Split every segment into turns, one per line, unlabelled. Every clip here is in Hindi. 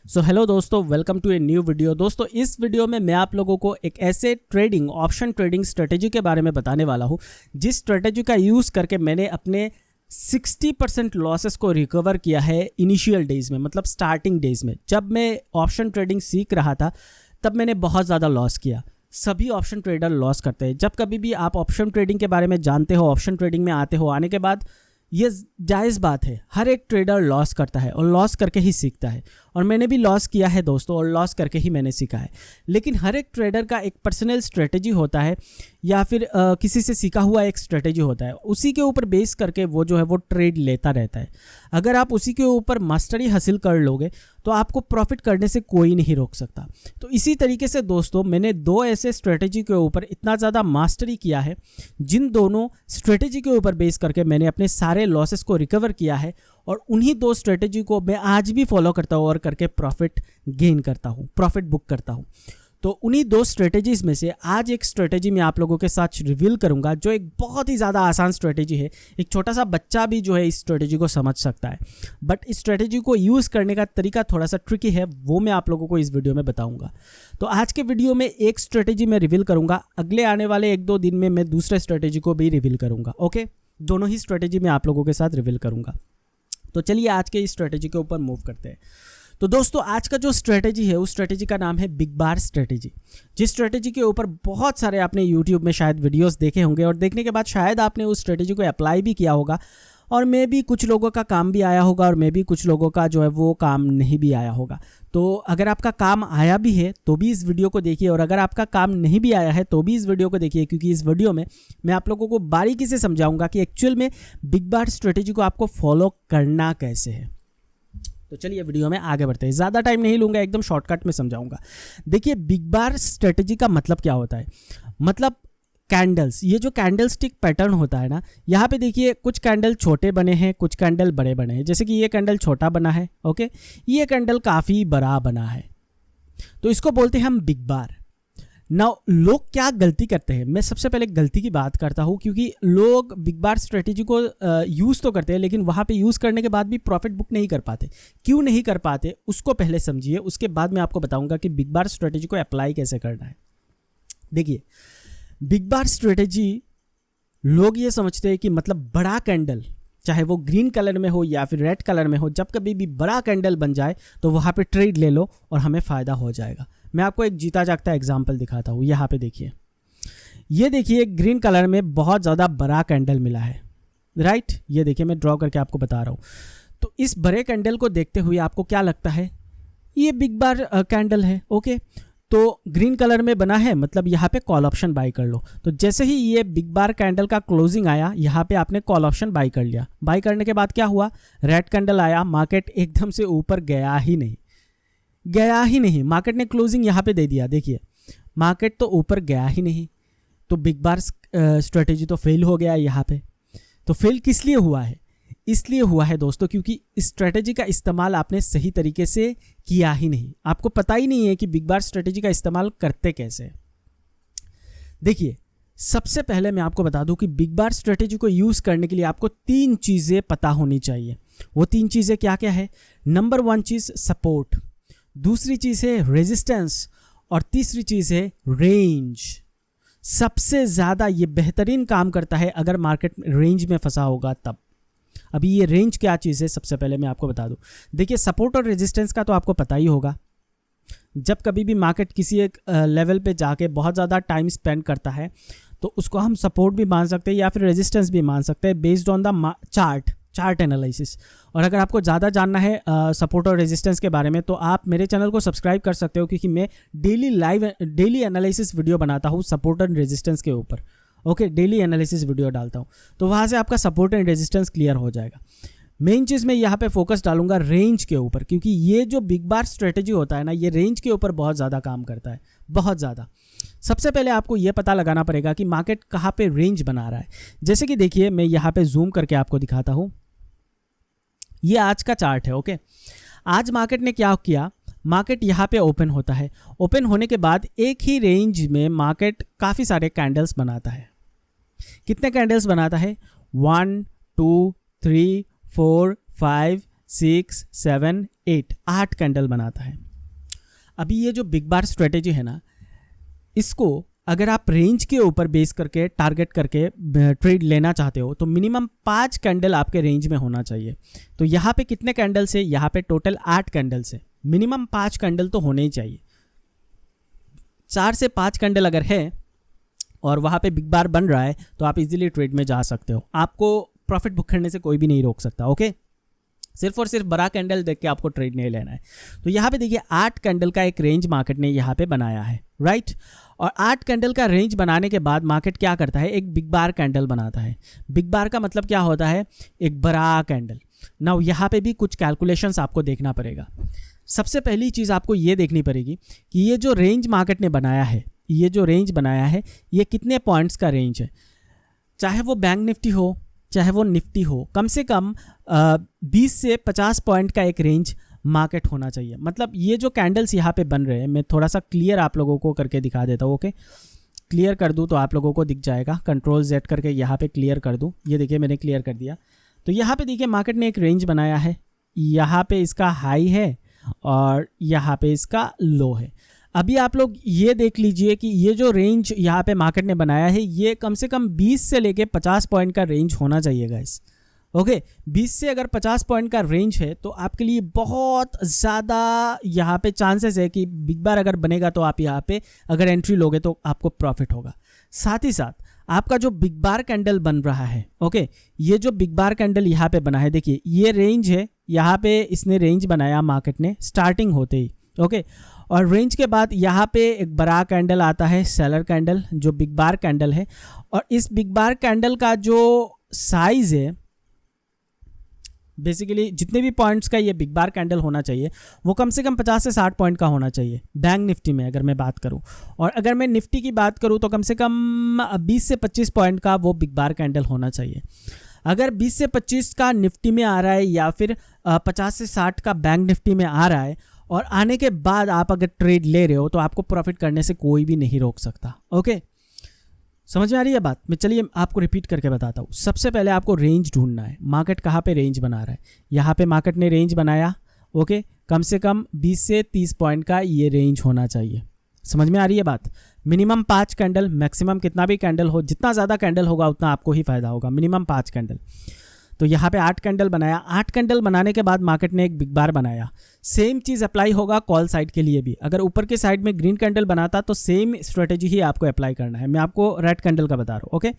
सो हेलो दोस्तों, welcome to a new video. दोस्तों, इस वीडियो में मैं आप लोगों को एक ऐसे ऑप्शन ट्रेडिंग स्ट्रेटेजी के बारे में बताने वाला हूँ जिस स्ट्रेटेजी का यूज़ करके मैंने अपने 60% लॉसेस को रिकवर किया है इनिशियल डेज में, मतलब स्टार्टिंग डेज में। जब मैं ऑप्शन ट्रेडिंग सीख रहा था तब मैंने बहुत ज़्यादा लॉस किया। सभी ऑप्शन ट्रेडर लॉस करते हैं। जब कभी भी आप ऑप्शन ट्रेडिंग के बारे में जानते हो, ऑप्शन ट्रेडिंग में आते हो, आने के बाद ये जायज़ बात है, हर एक ट्रेडर लॉस करता है और लॉस करके ही सीखता है। और मैंने भी लॉस किया है दोस्तों, और लॉस करके ही मैंने सीखा है। लेकिन हर एक ट्रेडर का एक पर्सनल स्ट्रेटेजी होता है या फिर किसी से सीखा हुआ एक स्ट्रेटेजी होता है। उसी के ऊपर बेस करके वो जो है वो ट्रेड लेता रहता है। अगर आप उसी के ऊपर मास्टरी हासिल कर लोगे तो आपको प्रॉफिट करने से कोई नहीं रोक सकता। तो इसी तरीके से दोस्तों, मैंने दो ऐसे स्ट्रेटेजी के ऊपर इतना ज़्यादा मास्टरी किया है, जिन दोनों स्ट्रेटेजी के ऊपर बेस करके मैंने अपने सारे लॉसेस को रिकवर किया है। और उन्हीं दो स्ट्रेटेजी को मैं आज भी फॉलो करता हूँ और करके प्रॉफिट गेन करता हूँ, प्रॉफिट बुक करता हूँ। तो उन्हीं दो स्ट्रेटेजीज़ में से आज एक स्ट्रेटेजी मैं आप लोगों के साथ रिवील करूंगा, जो एक बहुत ही ज़्यादा आसान स्ट्रेटेजी है। एक छोटा सा बच्चा भी जो है इस स्ट्रेटेजी को समझ सकता है, बट इस स्ट्रेटेजी को यूज़ करने का तरीका थोड़ा सा ट्रिकी है, वो मैं आप लोगों को इस वीडियो में बताऊंगा। तो आज के वीडियो में एक स्ट्रेटेजी मैं रिवील करूँगा, अगले आने वाले 1-2 दिन में मैं दूसरे स्ट्रेटेजी को भी रिवील करूँगा। ओके, दोनों ही स्ट्रेटेजी मैं आप लोगों के साथ रिवील करूँगा। तो चलिए आज के इस स्ट्रेटेजी के ऊपर मूव करते हैं। तो दोस्तों, आज का जो स्ट्रेटेजी है उस स्ट्रेटेजी का नाम है बिग बार स्ट्रेटेजी। जिस स्ट्रेटेजी के ऊपर बहुत सारे आपने यूट्यूब में शायद वीडियोस देखे होंगे और देखने के बाद शायद आपने उस स्ट्रेटेजी को अप्लाई भी किया होगा, और मे भी कुछ लोगों का काम भी आया होगा और मे भी कुछ लोगों का जो है वो काम नहीं भी आया होगा। तो अगर आपका काम आया भी है तो भी इस वीडियो को देखिए, और अगर आपका काम नहीं भी आया है तो भी इस वीडियो को देखिए, क्योंकि इस वीडियो में मैं आप लोगों को बारीकी से समझाऊंगा कि एक्चुअल में बिग बार स्ट्रेटेजी को आपको फॉलो करना कैसे है। तो चलिए वीडियो में आगे बढ़ते हैं। ज़्यादा टाइम नहीं लूँगा, एकदम शॉर्टकट में समझाऊंगा। देखिए, बिग बार स्ट्रेटेजी का मतलब क्या होता है। मतलब कैंडल्स, ये जो कैंडल स्टिक पैटर्न होता है ना, यहाँ पे देखिए कुछ कैंडल छोटे बने हैं, कुछ कैंडल बड़े बने हैं। जैसे कि ये कैंडल छोटा बना है, ओके, ये कैंडल काफ़ी बड़ा बना है, तो इसको बोलते हैं हम बिग बार। नाउ लोग क्या गलती करते हैं, मैं सबसे पहले गलती की बात करता हूँ, क्योंकि लोग बिग बार स्ट्रेटेजी को यूज़ तो करते हैं, लेकिन वहाँ पे यूज़ करने के बाद भी प्रॉफिट बुक नहीं कर पाते। क्यों नहीं कर पाते उसको पहले समझिए, उसके बाद मैं आपको बताऊँगा कि बिग बार स्ट्रेटेजी को अप्लाई कैसे करना है। देखिए, बिग बार स्ट्रेटेजी लोग ये समझते हैं कि मतलब बड़ा कैंडल, चाहे वो ग्रीन कलर में हो या फिर रेड कलर में हो, जब कभी भी बड़ा कैंडल बन जाए तो वहाँ पे ट्रेड ले लो और हमें फ़ायदा हो जाएगा। मैं आपको एक जीता जागता एग्जांपल दिखाता हूँ। यहाँ पे देखिए, ये देखिए ग्रीन कलर में बहुत ज़्यादा बड़ा कैंडल मिला है, राइट। ये देखिए, मैं ड्रॉ करके आपको बता रहा हूँ। तो इस बड़े कैंडल को देखते हुए आपको क्या लगता है, ये बिग बार कैंडल है, ओके। तो ग्रीन कलर में बना है, मतलब यहाँ पे कॉल ऑप्शन बाई कर लो। तो जैसे ही ये बिग बार कैंडल का क्लोजिंग आया, यहाँ पे आपने कॉल ऑप्शन बाई कर लिया। बाई करने के बाद क्या हुआ, रेड कैंडल आया, मार्केट एकदम से ऊपर गया ही नहीं। मार्केट ने क्लोजिंग यहाँ पे दे दिया। देखिए, मार्केट तो ऊपर गया ही नहीं, तो बिग बार स्ट्रेटेजी तो फेल हो गया यहाँ पे। तो फेल किस लिए हुआ है, इसलिए हुआ है दोस्तों, क्योंकि इस स्ट्रेटेजी का इस्तेमाल आपने सही तरीके से किया ही नहीं। आपको पता ही नहीं है कि बिग बार स्ट्रेटेजी का इस्तेमाल करते कैसे। देखिए, सबसे पहले मैं आपको बता दूं कि बिग बार स्ट्रेटेजी को यूज़ करने के लिए आपको 3 चीज़ें पता होनी चाहिए। वो 3 चीज़ें क्या क्या है। नंबर 1 चीज़ सपोर्ट, दूसरी चीज़ है रेजिस्टेंस, और तीसरी चीज़ है रेंज। सबसे ज़्यादा ये बेहतरीन काम करता है अगर मार्केट रेंज में फंसा होगा तब। अभी ये रेंज क्या चीज़ है, सबसे पहले मैं आपको बता दूं। देखिए, सपोर्ट और रेजिस्टेंस का तो आपको पता ही होगा। जब कभी भी मार्केट किसी एक लेवल पे जाके बहुत ज़्यादा टाइम स्पेंड करता है तो उसको हम सपोर्ट भी मान सकते हैं या फिर रेजिस्टेंस भी मान सकते हैं, based on the chart analysis. और अगर आपको ज़्यादा जानना है सपोर्ट और रेजिस्टेंस के बारे में, तो आप मेरे चैनल को सब्सक्राइब कर सकते हो, क्योंकि मैं डेली एनालिसिस वीडियो बनाता हूँ सपोर्ट और रेजिस्टेंस के ऊपर। ओके, डेली एनालिसिस वीडियो डालता हूँ, तो वहाँ से आपका सपोर्ट एंड रेजिस्टेंस क्लियर हो जाएगा। मेन चीज़ मैं यहाँ पे फोकस डालूंगा रेंज के ऊपर, क्योंकि ये जो बिग बार स्ट्रेटेजी होता है ना, ये रेंज के ऊपर बहुत ज़्यादा काम करता है, बहुत ज़्यादा। सबसे पहले आपको ये पता लगाना पड़ेगा कि मार्केट कहाँ पे रेंज बना रहा है। जैसे कि देखिए, मैं यहाँ पे जूम करके आपको दिखाता हूँ। ये आज का चार्ट है, ओके। आज मार्केट ने क्या किया, मार्केट यहाँ पे ओपन होता है। ओपन होने के बाद एक ही रेंज में मार्केट काफ़ी सारे कैंडल्स बनाता है। कितने कैंडल्स बनाता है, 1 2 3 4 5 6, 7, 8, 8 कैंडल बनाता है। अभी ये जो बिग बार स्ट्रेटेजी है ना, इसको अगर आप रेंज के ऊपर बेस करके टारगेट करके ट्रेड लेना चाहते हो तो मिनिमम 5 कैंडल आपके रेंज में होना चाहिए। तो यहाँ पे कितने कैंडल से, यहाँ पे टोटल 8 कैंडल से मिनिमम 5 कैंडल तो होने ही चाहिए। 4 से 5 कैंडल अगर है और वहाँ पे बिग बार बन रहा है तो आप इजीली ट्रेड में जा सकते हो, आपको प्रॉफिट बुक करने से कोई भी नहीं रोक सकता। ओके, सिर्फ और सिर्फ बड़ा कैंडल देख के आपको ट्रेड नहीं लेना है। तो यहाँ पे देखिए 8 कैंडल का एक रेंज मार्केट ने यहाँ पे बनाया है, राइट। और 8 कैंडल का रेंज बनाने के बाद मार्केट क्या करता है, एक बिग बार कैंडल बनाता है। बिग बार का मतलब क्या होता है, एक बड़ा कैंडल। नाउ यहाँ पे भी कुछ कैलकुलेशंस आपको देखना पड़ेगा। सबसे पहली चीज़ आपको ये देखनी पड़ेगी कि ये जो रेंज मार्केट ने बनाया है, ये जो रेंज बनाया है ये कितने पॉइंट्स का रेंज है। चाहे वो बैंक निफ्टी हो चाहे वो निफ्टी हो, कम से कम 20 से 50 पॉइंट का एक रेंज मार्केट होना चाहिए। मतलब ये जो कैंडल्स यहाँ पे बन रहे हैं, मैं थोड़ा सा क्लियर आप लोगों को करके दिखा देता हूँ। ओके, क्लियर कर दूँ तो आप लोगों को दिख जाएगा। कंट्रोल Z करके यहाँ पे क्लियर कर दूँ, ये देखिए मैंने क्लियर कर दिया। तो यहाँ पे देखिए मार्केट ने एक रेंज बनाया है, यहाँ पे इसका हाई है और यहाँ पे इसका लो है। अभी आप लोग ये देख लीजिए कि ये जो रेंज यहाँ पे मार्केट ने बनाया है ये कम से कम 20 से लेके 50 पॉइंट का रेंज होना चाहिए गाइस। ओके, 20 से अगर 50 पॉइंट का रेंज है तो आपके लिए बहुत ज़्यादा यहाँ पे चांसेस है कि बिग बार अगर बनेगा तो आप यहाँ पे अगर एंट्री लोगे तो आपको प्रॉफिट होगा। साथ ही साथ आपका जो बिग बार कैंडल बन रहा है, ओके, ये जो बिग बार कैंडल यहाँ पे बना है, देखिए ये रेंज है, यहाँ पे इसने रेंज बनाया मार्केट ने स्टार्टिंग होते ही। ओके, और रेंज के बाद यहाँ पे एक बड़ा कैंडल आता है, सेलर कैंडल, जो बिग बार कैंडल है। और इस बिग बार कैंडल का जो साइज है, बेसिकली जितने भी पॉइंट्स का ये बिग बार कैंडल होना चाहिए वो कम से कम 50 से 60 पॉइंट का होना चाहिए बैंक निफ्टी में अगर मैं बात करूं। और अगर मैं निफ्टी की बात करूं तो कम से कम 20 से 25 पॉइंट का वो बिग बार कैंडल होना चाहिए। अगर 20 से 25 का निफ्टी में आ रहा है या फिर 50 से 60 का बैंक निफ्टी में आ रहा है और आने के बाद आप अगर ट्रेड ले रहे हो तो आपको प्रॉफिट करने से कोई भी नहीं रोक सकता। ओके, समझ में आ रही है बात? मैं चलिए आपको रिपीट करके बताता हूँ। सबसे पहले आपको रेंज ढूंढना है, मार्केट कहाँ पे रेंज बना रहा है। यहाँ पे मार्केट ने रेंज बनाया, ओके, कम से कम 20 से 30 पॉइंट का ये रेंज होना चाहिए। समझ में आ रही है बात? मिनिमम 5 कैंडल, मैक्सिमम कितना भी कैंडल हो, जितना ज़्यादा कैंडल होगा उतना आपको ही फायदा होगा। Minimum 5 candle. तो यहाँ पे 8 कैंडल बनाया। 8 कैंडल बनाने के बाद मार्केट ने एक बिग बार बनाया। सेम चीज़ अप्लाई होगा कॉल साइड के लिए भी। अगर ऊपर के साइड में ग्रीन कैंडल बनाता तो सेम स्ट्रेटेजी ही आपको अप्लाई करना है। मैं आपको रेड कैंडल का बता रहा हूँ। ओके,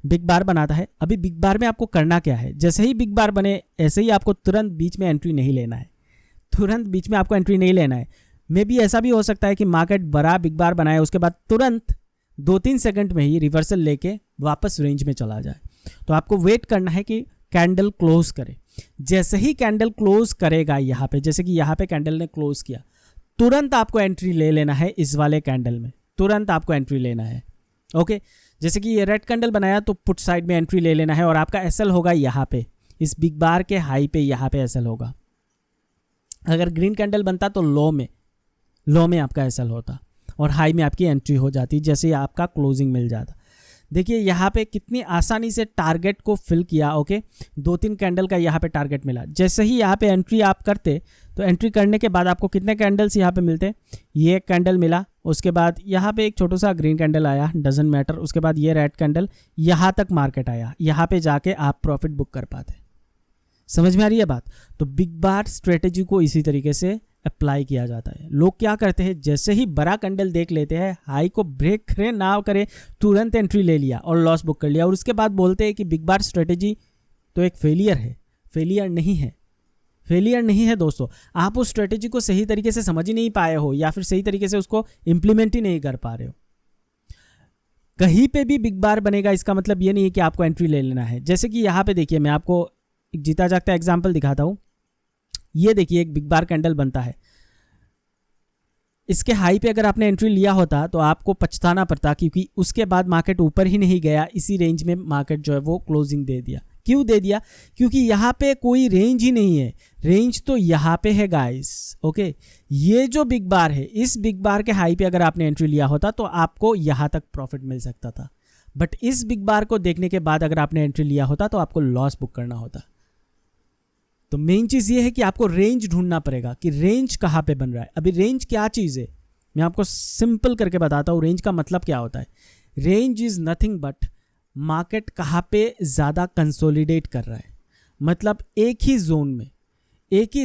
बिग बार बनाता है। अभी बिग बार में आपको करना क्या है, जैसे ही बिग बार बने ऐसे ही आपको तुरंत बीच में एंट्री नहीं लेना है। तुरंत बीच में आपको एंट्री नहीं लेना है। मे बी ऐसा भी हो सकता है कि मार्केट बड़ा बिग बार बनाए, उसके बाद तुरंत 2-3 सेकंड में ही रिवर्सल लेके वापस रेंज में चला जाए। तो आपको वेट करना है कि कैंडल क्लोज करे। जैसे ही कैंडल क्लोज करेगा यहाँ पे, जैसे कि यहाँ पे कैंडल ने क्लोज किया, तुरंत आपको एंट्री ले लेना है इस वाले कैंडल में। तुरंत आपको एंट्री लेना है। ओके, जैसे कि ये रेड कैंडल बनाया तो पुट साइड में एंट्री ले लेना है और आपका एसएल होगा यहाँ पे, इस बिग बार के हाई पे यहाँ पे एसएल होगा। अगर ग्रीन कैंडल बनता तो लो में आपका एसएल होता और हाई में आपकी एंट्री हो जाती, जैसे ही आपका क्लोजिंग मिल जाता। देखिए यहाँ पे कितनी आसानी से टारगेट को फिल किया। ओके, 2-3 कैंडल का यहाँ पे टारगेट मिला। जैसे ही यहाँ पे एंट्री आप करते तो एंट्री करने के बाद आपको कितने कैंडल्स यहाँ पे मिलते, ये एक कैंडल मिला, उसके बाद यहाँ पे एक छोटा सा ग्रीन कैंडल आया, डजंट मैटर, उसके बाद ये रेड कैंडल, यहाँ तक मार्केट आया। यहाँ पे जाके आप प्रॉफिट बुक कर पाते। समझ में आ रही है बात? तो बिग बार स्ट्रेटेजी को इसी तरीके से अप्लाई किया जाता है। लोग क्या करते हैं, जैसे ही बड़ा कैंडल देख लेते हैं, हाई को ब्रेक करें ना करें, तुरंत एंट्री ले लिया और लॉस बुक कर लिया और उसके बाद बोलते हैं कि बिग बार स्ट्रेटेजी तो एक फेलियर है। फेलियर नहीं है, फेलियर नहीं है दोस्तों। आप उस स्ट्रेटेजी को सही तरीके से समझ ही नहीं पाए हो या फिर सही तरीके से उसको इम्प्लीमेंट ही नहीं कर पा रहे हो। कहीं पे भी बिग बार बनेगा इसका मतलब ये नहीं है कि आपको एंट्री ले लेना है। जैसे कि यहाँ पे देखिए, मैं आपको एक जीता जागता एग्जाम्पल दिखाता हूँ। ये देखिए एक बिग बार कैंडल बनता है, इसके हाई पे अगर आपने एंट्री लिया होता तो आपको पछताना पड़ता, क्योंकि उसके बाद मार्केट ऊपर ही नहीं गया, इसी रेंज में मार्केट जो है वो क्लोजिंग दे दिया। क्यों दे दिया? क्योंकि यहाँ पे कोई रेंज ही नहीं है। रेंज तो यहाँ पे है गाइस। ओके, ये जो बिग बार है, इस बिग बार के हाई पे अगर आपने एंट्री लिया होता तो आपको यहाँ तक प्रॉफिट मिल सकता था, बट इस बिग बार को देखने के बाद अगर आपने एंट्री लिया होता तो आपको लॉस बुक करना होता। तो मेन चीज़ ये है कि आपको रेंज ढूंढना पड़ेगा कि रेंज कहाँ पे बन रहा है। अभी रेंज क्या चीज़ है, मैं आपको सिंपल करके बताता हूँ रेंज का मतलब क्या होता है। Range is nothing but market कहाँ पे ज़्यादा कंसोलिडेट कर रहा है, मतलब एक ही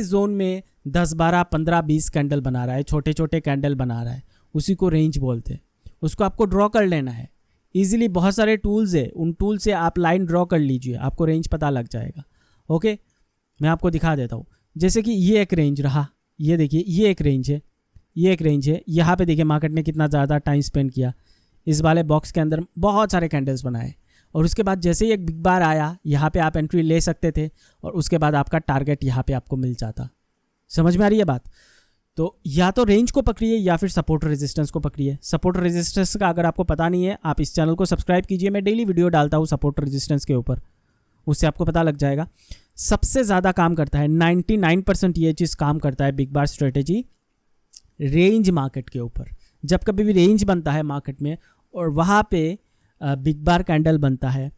जोन में 10, 12, 15, 20 कैंडल बना रहा है, छोटे छोटे कैंडल बना रहा है, उसी को रेंज बोलते हैं। उसको आपको ड्रॉ कर लेना है ईजिली, बहुत सारे टूल्स है, उन टूल से आप लाइन ड्रॉ कर लीजिए, आपको रेंज पता लग जाएगा। ओके, मैं आपको दिखा देता हूँ। जैसे कि ये एक रेंज रहा, ये देखिए ये एक रेंज है, ये एक रेंज है। यहाँ पे देखिए मार्केट ने कितना ज़्यादा टाइम स्पेंड किया, इस वाले बॉक्स के अंदर बहुत सारे कैंडल्स बनाए, और उसके बाद जैसे ही एक बिग बार आया, यहाँ पे आप एंट्री ले सकते थे, और उसके बाद आपका टारगेट यहाँ पे आपको मिल जाता। समझ में आ रही है बात? तो या तो रेंज को पकड़िए या फिर सपोर्ट रेजिस्टेंस को पकड़िए। सपोर्ट रेजिस्टेंस का अगर आपको पता नहीं है, आप इस चैनल को सब्सक्राइब कीजिए, मैं डेली वीडियो डालता हूँ सपोर्ट रेजिस्टेंस के ऊपर, उससे आपको पता लग जाएगा। सबसे ज़्यादा काम करता है, 99% ये चीज़ काम करता है बिग बार स्ट्रेटेजी रेंज मार्केट के ऊपर। जब कभी भी रेंज बनता है मार्केट में और वहाँ पे बिग बार कैंडल बनता है,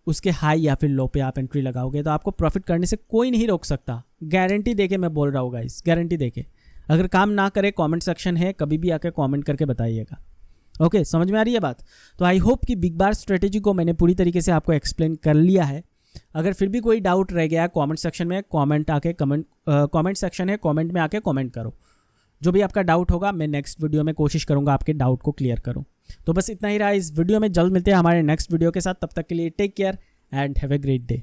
उसके हाई या फिर लो पे आप एंट्री लगाओगे तो आपको प्रॉफिट करने से कोई नहीं रोक सकता। गारंटी देके मैं बोल रहा हूँ गाइस, गारंटी देके। अगर काम ना करे, कमेंट सेक्शन है, कभी भी आके कमेंट करके बताइएगा। ओके, समझ में आ रही है बात? तो आई होप कि बिग बार स्ट्रेटेजी को मैंने पूरी तरीके से आपको एक्सप्लेन कर लिया है। अगर फिर भी कोई डाउट रह गया कमेंट सेक्शन में, कमेंट सेक्शन है, कमेंट में आके कमेंट करो। जो भी आपका डाउट होगा मैं नेक्स्ट वीडियो में कोशिश करूंगा आपके डाउट को क्लियर करूं। तो बस इतना ही रहा इस वीडियो में, जल्द मिलते हैं हमारे नेक्स्ट वीडियो के साथ। तब तक के लिए take care and have a great day.